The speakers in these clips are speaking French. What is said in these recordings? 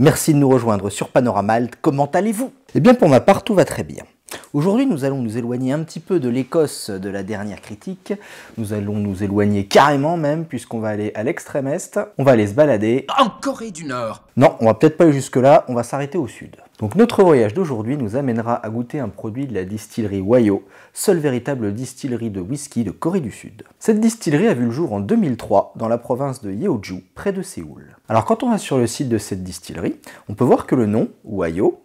Merci de nous rejoindre sur Panoramalt, comment allez-vous? Eh bien pour ma part, tout va très bien. Aujourd'hui, nous allons nous éloigner un petit peu de l'Écosse de la dernière critique. Nous allons nous éloigner carrément même, puisqu'on va aller à l'extrême est. On va aller se balader en Corée du Nord. Non, on va peut-être pas aller jusque-là, on va s'arrêter au sud. Donc notre voyage d'aujourd'hui nous amènera à goûter un produit de la distillerie Wayo, seule véritable distillerie de whisky de Corée du Sud. Cette distillerie a vu le jour en 2003 dans la province de Yeoju, près de Séoul. Alors quand on va sur le site de cette distillerie, on peut voir que le nom, Wayo,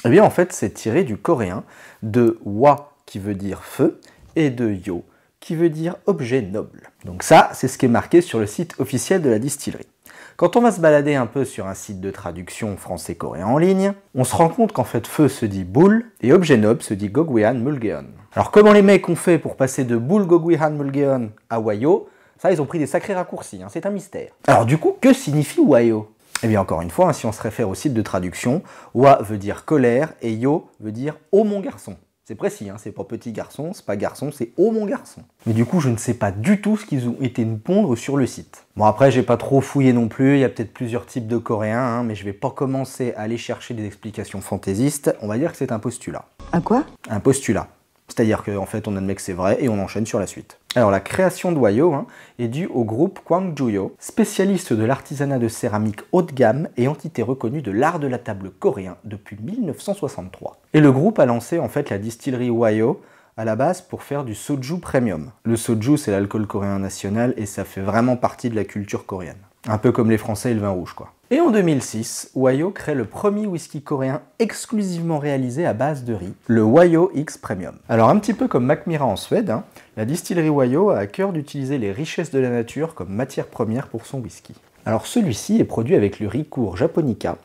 eh bien en fait c'est tiré du coréen de Wa qui veut dire feu et de Yo qui veut dire objet noble. Donc ça, c'est ce qui est marqué sur le site officiel de la distillerie. Quand on va se balader un peu sur un site de traduction français-coréen en ligne, on se rend compte qu'en fait feu se dit boule et objet noble se dit Gogwehan Mulgeon. Alors comment les mecs ont fait pour passer de boule Gogwehan Mulgeon à Wayo, ça ils ont pris des sacrés raccourcis, hein, c'est un mystère. Alors du coup, que signifie Wayo? Eh bien encore une fois, hein, si on se réfère au site de traduction, Wa veut dire colère et Yo veut dire oh mon garçon. C'est précis, hein, c'est pas petit garçon, c'est pas garçon, c'est oh mon garçon. Mais du coup, je ne sais pas du tout ce qu'ils ont été nous pondre sur le site. Bon après, j'ai pas trop fouillé non plus, il y a peut-être plusieurs types de coréens, hein, mais je vais pas commencer à aller chercher des explications fantaisistes, on va dire que c'est un postulat. Un quoi? Un postulat. C'est-à-dire qu'en fait, on admet que c'est vrai et on enchaîne sur la suite. Alors, la création de Wayo est due au groupe Kwangjuyo, spécialiste de l'artisanat de céramique haut de gamme et entité reconnue de l'art de la table coréen depuis 1963. Et le groupe a lancé en fait la distillerie Wayo à la base pour faire du soju premium. Le soju, c'est l'alcool coréen national et ça fait vraiment partie de la culture coréenne. Un peu comme les Français et le vin rouge, quoi. Et en 2006, Wayo crée le premier whisky coréen exclusivement réalisé à base de riz, le Wayo X Premium. Alors un petit peu comme Mackmyra en Suède, hein, la distillerie Wayo a à cœur d'utiliser les richesses de la nature comme matière première pour son whisky. Alors celui-ci est produit avec le riz court japonica,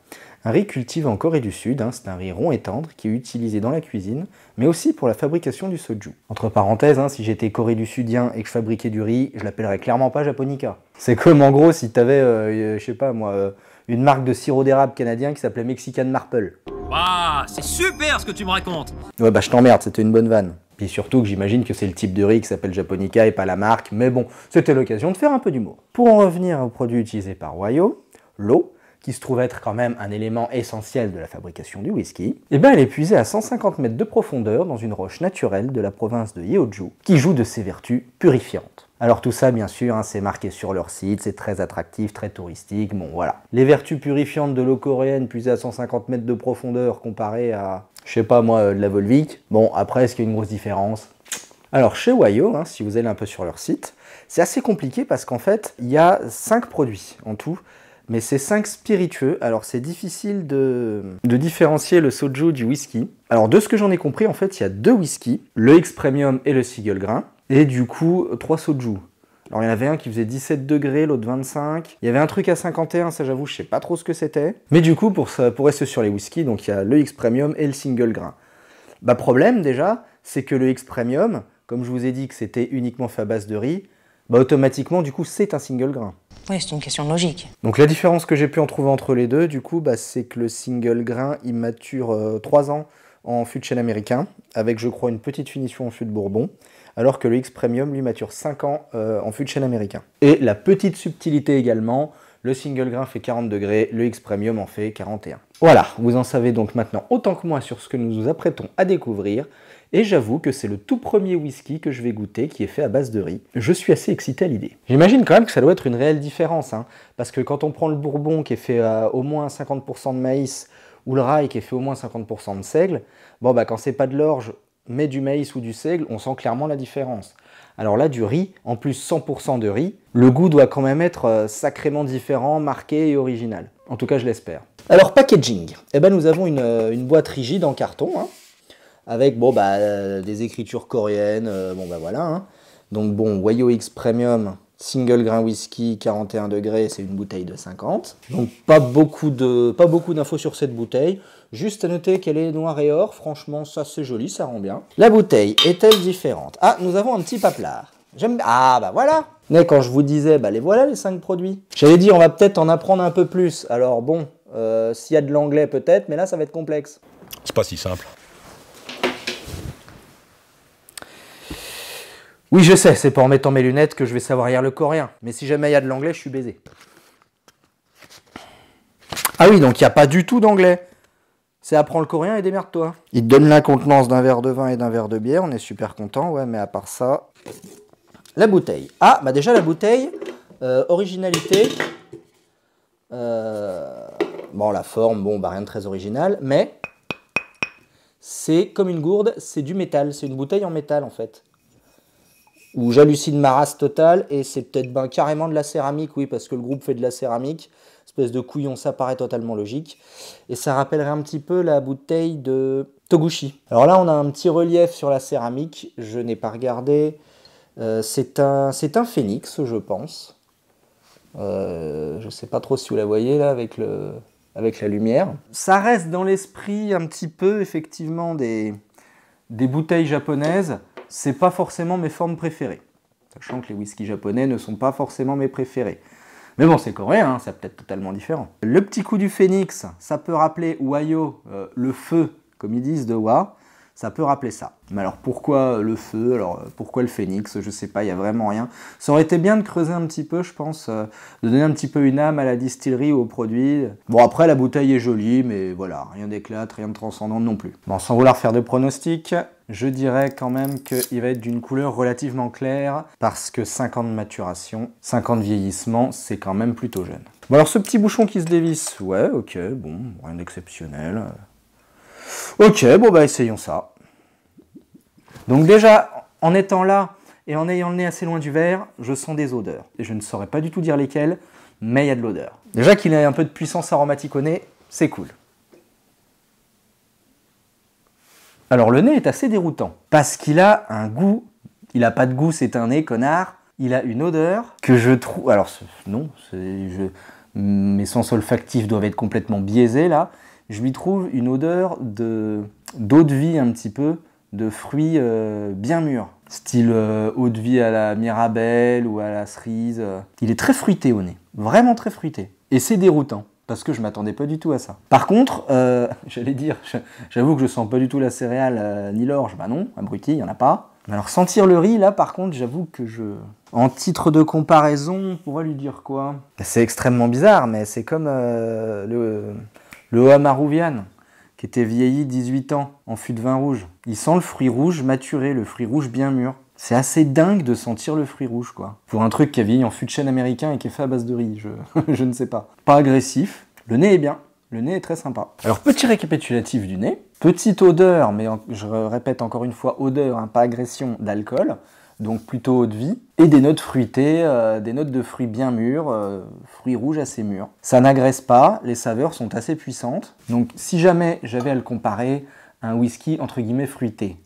un riz cultivé en Corée du Sud, hein, c'est un riz rond et tendre qui est utilisé dans la cuisine, mais aussi pour la fabrication du soju. Entre parenthèses, hein, si j'étais Corée du Sudien et que je fabriquais du riz, je l'appellerais clairement pas japonica. C'est comme en gros si t'avais, je sais pas moi, une marque de sirop d'érable canadien qui s'appelait Mexican Marple. Waouh, c'est super ce que tu me racontes. Ouais bah je t'emmerde, c'était une bonne vanne. Puis surtout que j'imagine que c'est le type de riz qui s'appelle japonica et pas la marque, mais bon, c'était l'occasion de faire un peu d'humour. Pour en revenir aux produits utilisés par Wayo, l'eau, qui se trouve être quand même un élément essentiel de la fabrication du whisky, et bien elle est puisée à 150 mètres de profondeur dans une roche naturelle de la province de Yeoju, qui joue de ses vertus purifiantes. Alors tout ça, bien sûr, hein, c'est marqué sur leur site, c'est très attractif, très touristique, bon voilà. Les vertus purifiantes de l'eau coréenne puisée à 150 mètres de profondeur comparée à, je sais pas moi, de la Volvic, bon après, est-ce qu'il y a une grosse différence? Alors chez Wayo, hein, si vous allez un peu sur leur site, c'est assez compliqué parce qu'en fait, il y a 5 produits en tout, mais c'est 5 spiritueux, alors c'est difficile de différencier le soju du whisky. Alors de ce que j'en ai compris, en fait, il y a 2 whiskies, le X Premium et le single grain, et du coup 3 soju. Alors il y en avait un qui faisait 17 degrés, l'autre 25, il y avait un truc à 51, ça j'avoue, je sais pas trop ce que c'était. Mais du coup, pour rester sur les whiskies, donc il y a le X Premium et le single grain. Bah problème déjà, c'est que le X Premium, comme je vous ai dit que c'était uniquement fait à base de riz, bah automatiquement du coup c'est un single grain. Oui, c'est une question de logique. Donc la différence que j'ai pu en trouver entre les deux, du coup, bah, c'est que le single grain, il mature 3 ans en fût de chêne américain, avec je crois une petite finition en fût de bourbon, alors que le X Premium, lui, mature 5 ans en fût de chêne américain. Et la petite subtilité également, le single grain fait 40 degrés, le X Premium en fait 41. Voilà, vous en savez donc maintenant autant que moi sur ce que nous nous apprêtons à découvrir, et j'avoue que c'est le tout premier whisky que je vais goûter qui est fait à base de riz. Je suis assez excité à l'idée. J'imagine quand même que ça doit être une réelle différence, hein, parce que quand on prend le bourbon qui est fait à au moins 50% de maïs, ou le rye qui est fait au moins 50% de seigle, bon bah quand c'est pas de l'orge, mais du maïs ou du seigle, on sent clairement la différence. Alors là, du riz, en plus 100% de riz, le goût doit quand même être sacrément différent, marqué et original. En tout cas, je l'espère. Alors, packaging. Eh ben, nous avons une boîte rigide en carton, hein, avec bon, bah, des écritures coréennes, bon bah voilà. Hein. Donc bon, Wayo X Premium, single grain whisky, 41 degrés, c'est une bouteille de 50. Donc pas beaucoup d'infos sur cette bouteille. Juste à noter qu'elle est noire et or, franchement ça c'est joli, ça rend bien. La bouteille est-elle différente? Ah, nous avons un petit paplard. J'aime bien. Ah bah voilà. Mais quand je vous disais, bah les voilà les 5 produits. J'avais dit on va peut-être en apprendre un peu plus. Alors bon, s'il y a de l'anglais peut-être, mais là ça va être complexe. C'est pas si simple. Oui, je sais, c'est pas en mettant mes lunettes que je vais savoir lire le coréen. Mais si jamais il y a de l'anglais, je suis baisé. Ah oui, donc il n'y a pas du tout d'anglais. C'est apprends le coréen et démerde-toi. Il te donne la contenance d'un verre de vin et d'un verre de bière, on est super content, ouais, mais à part ça... La bouteille. Ah, bah déjà la bouteille, originalité. Bon, la forme, bon, bah rien de très original, mais c'est comme une gourde, c'est du métal, c'est une bouteille en métal en fait. Ou j'hallucine ma race totale, et c'est peut-être ben, carrément de la céramique, oui, parce que le groupe fait de la céramique. Espèce de couillon, ça paraît totalement logique. Et ça rappellerait un petit peu la bouteille de Toguchi. Alors là, on a un petit relief sur la céramique, je n'ai pas regardé. C'est un phénix, je pense. Je ne sais pas trop si vous la voyez là avec la lumière. Ça reste dans l'esprit un petit peu, effectivement, des bouteilles japonaises. C'est pas forcément mes formes préférées. Sachant que les whiskies japonais ne sont pas forcément mes préférés. Mais bon, c'est coréen, hein, c'est peut-être totalement différent. Le petit coup du phénix, ça peut rappeler Wayo, le feu, comme ils disent de Wa. Ça peut rappeler ça. Mais alors pourquoi le feu? Alors pourquoi le phénix? Je sais pas, il n'y a vraiment rien. Ça aurait été bien de creuser un petit peu, je pense, de donner un petit peu une âme à la distillerie ou au produit. Bon, après la bouteille est jolie, mais voilà, rien d'éclate, rien de transcendant non plus. Bon, sans vouloir faire de pronostics, je dirais quand même qu'il va être d'une couleur relativement claire, parce que 5 ans de maturation, 5 ans de vieillissement, c'est quand même plutôt jeune. Bon alors ce petit bouchon qui se dévisse, ouais, ok, bon, rien d'exceptionnel. Ok, bon bah essayons ça. Donc déjà, en étant là et en ayant le nez assez loin du verre, je sens des odeurs. Et je ne saurais pas du tout dire lesquelles, mais il y a de l'odeur. Déjà qu'il ait un peu de puissance aromatique au nez, c'est cool. Alors le nez est assez déroutant, parce qu'il a un goût, il n'a pas de goût, c'est un nez, connard, il a une odeur que je trouve... Alors non, mes sens olfactifs doivent être complètement biaisés là, je lui trouve une odeur d'eau de vie un petit peu, de fruits bien mûrs. Style eau de vie à la mirabelle ou à la cerise. Il est très fruité au nez, vraiment très fruité. Et c'est déroutant, parce que je m'attendais pas du tout à ça. Par contre, j'allais dire, j'avoue que je sens pas du tout la céréale ni l'orge. Bah non, abruti, il n'y en a pas. Alors sentir le riz, là par contre, j'avoue que en titre de comparaison, on pourrait lui dire quoi? C'est extrêmement bizarre, mais c'est comme le Hoamaruvian, qui était vieilli 18 ans en fût de vin rouge. Il sent le fruit rouge maturé, le fruit rouge bien mûr. C'est assez dingue de sentir le fruit rouge, quoi. Pour un truc qui a vieilli en fût de chêne américain et qui est fait à base de riz, je ne sais pas. Pas agressif, le nez est bien, le nez est très sympa. Alors, petit récapitulatif du nez. Petite odeur, mais je répète encore une fois, odeur, hein, pas agression, d'alcool. Donc plutôt eau de vie, et des notes fruitées, des notes de fruits bien mûrs, fruits rouges assez mûrs. Ça n'agresse pas, les saveurs sont assez puissantes. Donc si jamais j'avais à le comparer à un whisky entre guillemets fruité,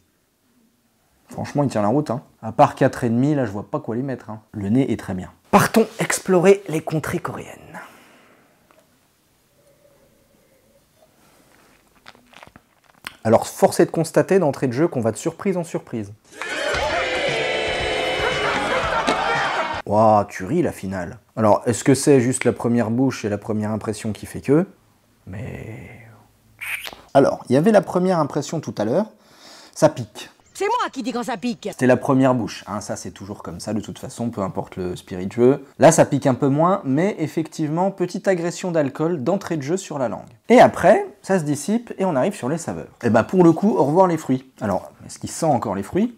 franchement il tient la route, hein. À part 4,5, là je vois pas quoi lui mettre, hein. Le nez est très bien. Partons explorer les contrées coréennes. Alors force est de constater d'entrée de jeu qu'on va de surprise en surprise. Waouh, tu ris la finale. Alors, est-ce que c'est juste la première bouche et la première impression qui fait que? Mais... Alors, il y avait la première impression tout à l'heure, ça pique. C'est moi qui dis quand ça pique. C'était la première bouche, hein, ça c'est toujours comme ça de toute façon, peu importe le spiritueux. Là ça pique un peu moins, mais effectivement, petite agression d'alcool d'entrée de jeu sur la langue. Et après, ça se dissipe et on arrive sur les saveurs. Et bah pour le coup, au revoir les fruits. Alors, est-ce qu'il sent encore les fruits?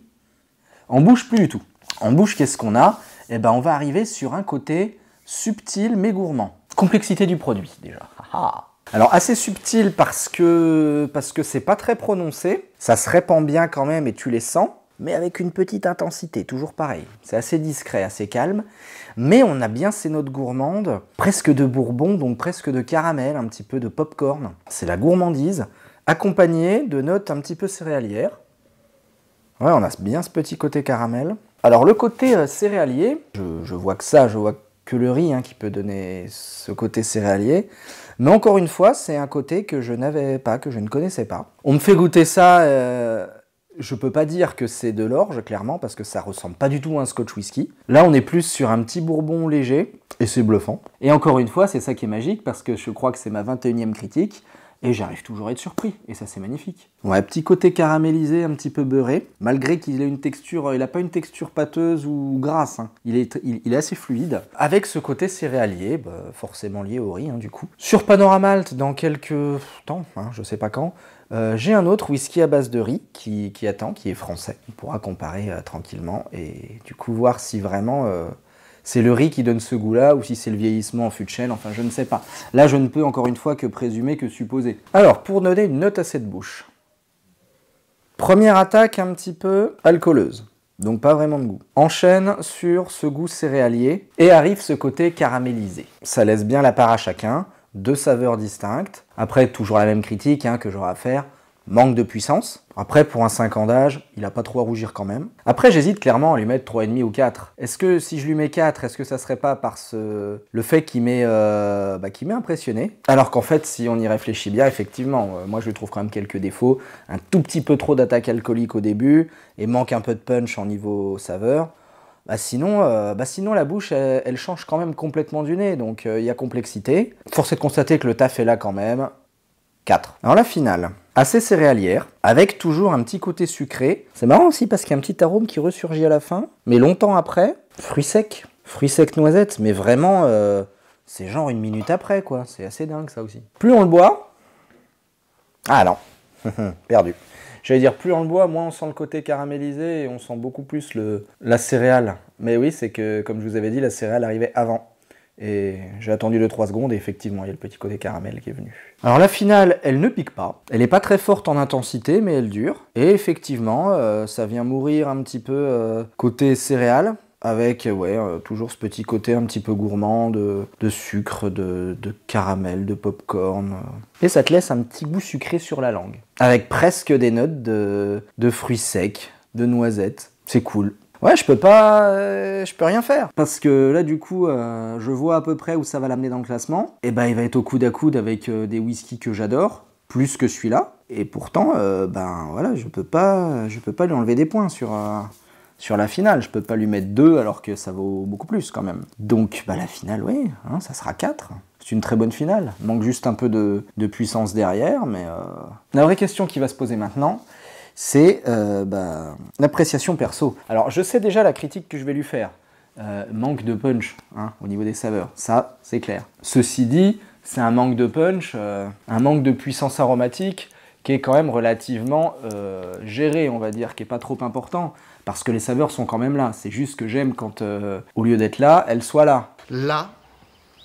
En bouche, plus du tout. En bouche, qu'est-ce qu'on a? Eh ben, on va arriver sur un côté subtil mais gourmand. Complexité du produit, déjà. Alors, assez subtil parce que c'est pas très prononcé. Ça se répand bien quand même et tu les sens, mais avec une petite intensité, toujours pareil. C'est assez discret, assez calme, mais on a bien ces notes gourmandes, presque de bourbon, donc presque de caramel, un petit peu de popcorn. C'est la gourmandise, accompagnée de notes un petit peu céréalières. Ouais, on a bien ce petit côté caramel. Alors le côté céréalier, je vois que ça, je vois que le riz hein, qui peut donner ce côté céréalier. Mais encore une fois, c'est un côté que je n'avais pas, que je ne connaissais pas. On me fait goûter ça, je peux pas dire que c'est de l'orge, clairement, parce que ça ressemble pas du tout à un Scotch whisky. Là, on est plus sur un petit bourbon léger, et c'est bluffant. Et encore une fois, c'est ça qui est magique, parce que je crois que c'est ma 21e critique. Et j'arrive toujours à être surpris, et ça c'est magnifique. Ouais, petit côté caramélisé, un petit peu beurré, malgré qu'il ait une texture, il a pas une texture pâteuse ou grasse, hein. Il est assez fluide. Avec ce côté céréalier, bah, forcément lié au riz, hein, du coup. Sur Panoramalt, dans quelques temps, hein, je sais pas quand, j'ai un autre whisky à base de riz qui attend, qui est français. On pourra comparer tranquillement, et du coup voir si vraiment... c'est le riz qui donne ce goût-là, ou si c'est le vieillissement en fût de chêne, enfin je ne sais pas. Là je ne peux encore une fois que présumer, que supposer. Alors, pour donner une note à cette bouche. Première attaque un petit peu alcooleuse, donc pas vraiment de goût. Enchaîne sur ce goût céréalier, et arrive ce côté caramélisé. Ça laisse bien la part à chacun, deux saveurs distinctes. Après, toujours la même critique hein, que j'aurai à faire. Manque de puissance. Après, pour un 5 ans d'âge, il n'a pas trop à rougir quand même. Après, j'hésite clairement à lui mettre 3,5 ou 4. Est-ce que si je lui mets 4, est-ce que ça serait pas par le fait qu'il m'ait impressionné? Alors qu'en fait, si on y réfléchit bien, effectivement, moi je lui trouve quand même quelques défauts. Un tout petit peu trop d'attaque alcoolique au début, et manque un peu de punch en niveau saveur. Sinon, la bouche, elle change quand même complètement du nez, donc il y a complexité. Force est de constater que le taf est là quand même. 4. Alors la finale, assez céréalière, avec toujours un petit côté sucré. C'est marrant aussi parce qu'il y a un petit arôme qui ressurgit à la fin, mais longtemps après, fruits secs noisette, mais vraiment, c'est genre une minute après, quoi. C'est assez dingue ça aussi. Plus on le boit... Ah non, perdu. J'allais dire, plus on le boit, moins on sent le côté caramélisé et on sent beaucoup plus la céréale. Mais oui, c'est que, comme je vous avais dit, la céréale arrivait avant. Et j'ai attendu 2-3 secondes et effectivement, il y a le petit côté caramel qui est venu. Alors la finale, elle ne pique pas. Elle n'est pas très forte en intensité, mais elle dure. Et effectivement, ça vient mourir un petit peu côté céréales, avec toujours ce petit côté un petit peu gourmand de sucre, de caramel, de popcorn. Et ça te laisse un petit goût sucré sur la langue. Avec presque des notes de fruits secs, de noisettes. C'est cool. Ouais, je peux rien faire. Parce que là, du coup, je vois à peu près où ça va l'amener dans le classement. Et ben, il va être au coude à coude avec des whiskies que j'adore, plus que celui-là. Et pourtant, je peux pas lui enlever des points sur la finale. Je peux pas lui mettre 2 alors que ça vaut beaucoup plus quand même. Donc, la finale, oui, hein, ça sera 4. C'est une très bonne finale. Il manque juste un peu de puissance derrière, mais... La vraie question qui va se poser maintenant, c'est l'appréciation perso. Alors, je sais déjà la critique que je vais lui faire. Manque de punch hein, au niveau des saveurs. Ça, c'est clair. Ceci dit, c'est un manque de punch, un manque de puissance aromatique qui est quand même relativement géré, on va dire, qui n'est pas trop important. Parce que les saveurs sont quand même là. C'est juste que j'aime quand, au lieu d'être là, elles soient là. Là,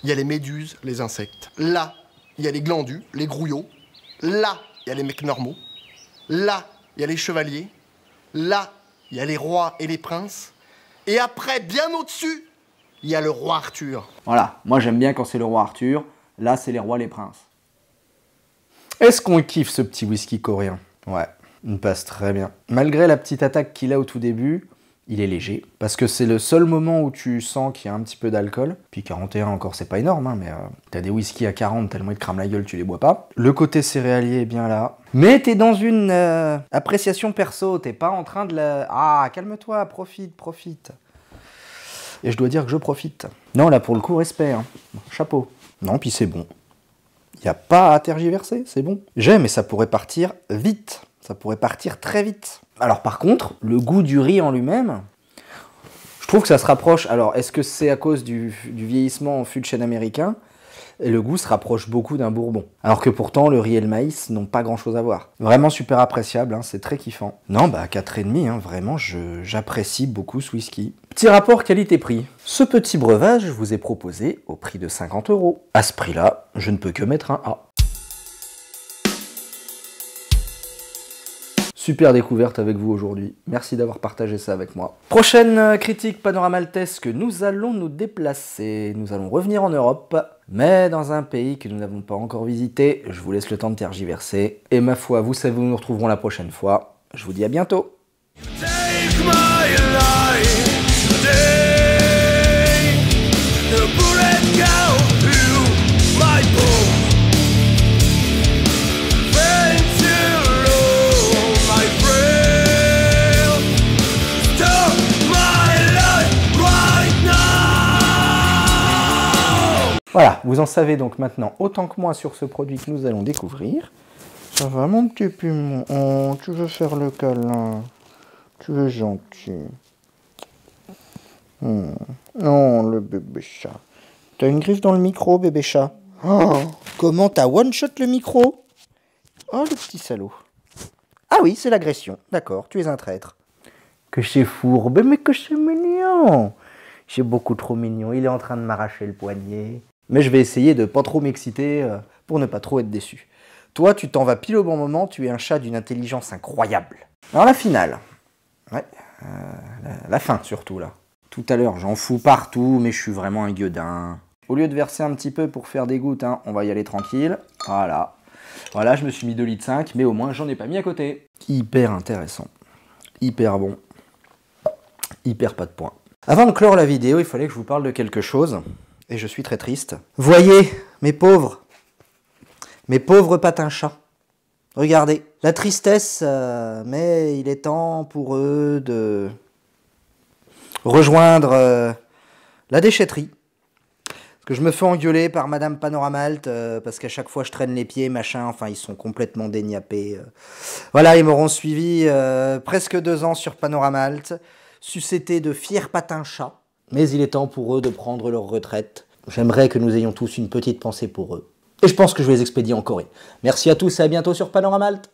il y a les méduses, les insectes. Là, il y a les glandus, les grouillots. Là, il y a les mecs normaux. Là, il y a les chevaliers. Là, il y a les rois et les princes. Et après, bien au-dessus, il y a le roi Arthur. Voilà, moi j'aime bien quand c'est le roi Arthur. Là, c'est les rois, les princes. Est-ce qu'on kiffe ce petit whisky coréen? Ouais, il passe très bien. Malgré la petite attaque qu'il a au tout début, il est léger. Parce que c'est le seul moment où tu sens qu'il y a un petit peu d'alcool. Puis 41 encore, c'est pas énorme, hein, mais t'as des whiskies à 40, tellement ils te crament la gueule, tu les bois pas. Le côté céréalier est bien là. Mais t'es dans une appréciation perso, t'es pas en train de la... Ah, calme-toi, profite. Et je dois dire que je profite. Non, là, pour le coup, respect, hein. Chapeau. Non, puis c'est bon. Y a pas à tergiverser, c'est bon. J'aime, et ça pourrait partir vite. Ça pourrait partir très vite. Alors par contre, le goût du riz en lui-même, je trouve que ça se rapproche. Alors, est-ce que c'est à cause du vieillissement en fût de chêne américain? Et le goût se rapproche beaucoup d'un bourbon. Alors que pourtant, le riz et le maïs n'ont pas grand-chose à voir. Vraiment super appréciable, hein, c'est très kiffant. Non, 4,5, hein, vraiment, j'apprécie beaucoup ce whisky. Petit rapport qualité-prix. Ce petit breuvage vous est proposé au prix de 50 €. À ce prix-là, je ne peux que mettre un A. Super découverte avec vous aujourd'hui. Merci d'avoir partagé ça avec moi. Prochaine critique panoramaltesque, nous allons nous déplacer. Nous allons revenir en Europe, mais dans un pays que nous n'avons pas encore visité. Je vous laisse le temps de tergiverser. Et ma foi, vous savez où nous nous retrouverons la prochaine fois. Je vous dis à bientôt. Voilà, vous en savez donc maintenant autant que moi sur ce produit que nous allons découvrir. Ça va mon petit piment? Oh, tu veux faire le câlin? Tu es gentil. Non, le bébé chat. T'as une griffe dans le micro, bébé chat. Oh, comment t'as one-shot le micro? Oh, le petit salaud. Ah oui, c'est l'agression. D'accord, tu es un traître. Que c'est fourbe, mais que c'est mignon. C'est beaucoup trop mignon. Il est en train de m'arracher le poignet. Mais je vais essayer de pas trop m'exciter pour ne pas trop être déçu. Toi, tu t'en vas pile au bon moment. Tu es un chat d'une intelligence incroyable. Alors la finale. Ouais, la fin surtout là. Tout à l'heure, j'en fous partout, mais je suis vraiment un gueudin. Au lieu de verser un petit peu pour faire des gouttes, hein, on va y aller tranquille. Voilà. Voilà, je me suis mis 2,5 litres, mais au moins, j'en ai pas mis à côté. Hyper intéressant. Hyper bon. Hyper pas de points. Avant de clore la vidéo, il fallait que je vous parle de quelque chose. Et je suis très triste. Voyez, mes pauvres patins chats. Regardez, la tristesse, mais il est temps pour eux de rejoindre la déchetterie. Parce que je me fais engueuler par Madame Panoramalt, parce qu'à chaque fois je traîne les pieds, machin, enfin ils sont complètement déniapés. Voilà, ils m'auront suivi presque 2 ans sur Panoramalt, sucété de fiers patins chats. Mais il est temps pour eux de prendre leur retraite. J'aimerais que nous ayons tous une petite pensée pour eux. Et je pense que je vais les expédier en Corée. Merci à tous et à bientôt sur Panoramalt.